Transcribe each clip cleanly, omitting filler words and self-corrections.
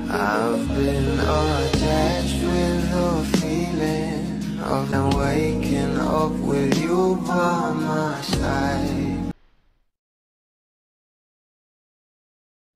I've been attached with the feeling of waking up with you by my side.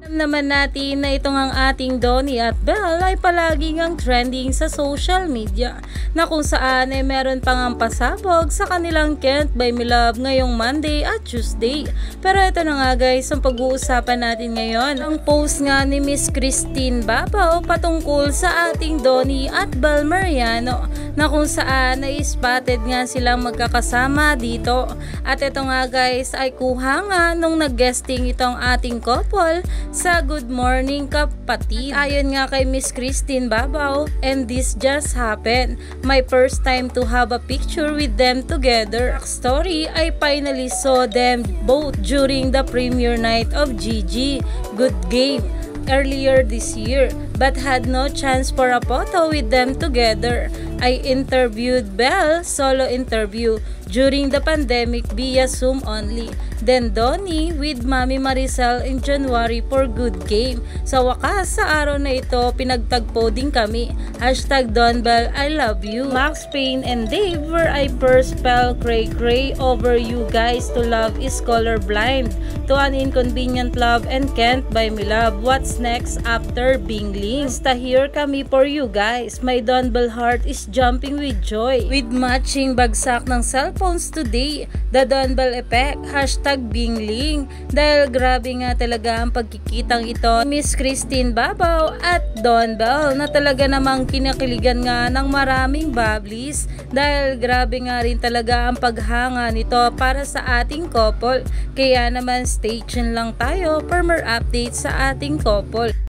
Alam naman natin na itong ang ating Donnie at Belle ay palagi ngang trending sa social media na kung saan ay meron pang ang pasabog sa kanilang Can't Buy Me Love ngayong Monday at Tuesday. Pero ito na nga guys, ang pag-uusapan natin ngayon, ang post nga ni Miss Christine Babaw patungkol sa ating Donnie at Belle Mariano na kung saan ay spotted nga silang magkakasama dito. At ito nga guys ay kuha nga nung nag-guesting itong ating couple sa Good Morning Kapatid. Ayon nga kay Miss Christine Babaw, and this just happened. My first time to have a picture with them together. Story, I finally saw them both during the premiere night of Gigi Good Game earlier this year, but had no chance for a photo with them together. I interviewed Belle, solo interview, during the pandemic via Zoom only. Then Donnie with Mami Maricel in January for Good Game. Sa wakas, sa araw na ito, pinagtagpo din kami. #DonBelle, I love you. Max Payne and Dave, where I first fell cray-cray over you guys. To love is colorblind. To an inconvenient love and Can't Buy Me Love. What's next after Bingling? Basta here kami for you guys. My DonBelle heart is jumping with joy. With matching bagsak ng cellphones today. The DonBelle effect. #Bingling. Dahil grabe nga talaga ang pagkikitang ito Miss Christine Babaw at DonBelle na talaga namang kinakiligan nga ng maraming bablis dahil grabe nga rin talaga ang paghanga nito para sa ating couple. Kaya naman stay tuned lang tayo for more updates sa ating couple.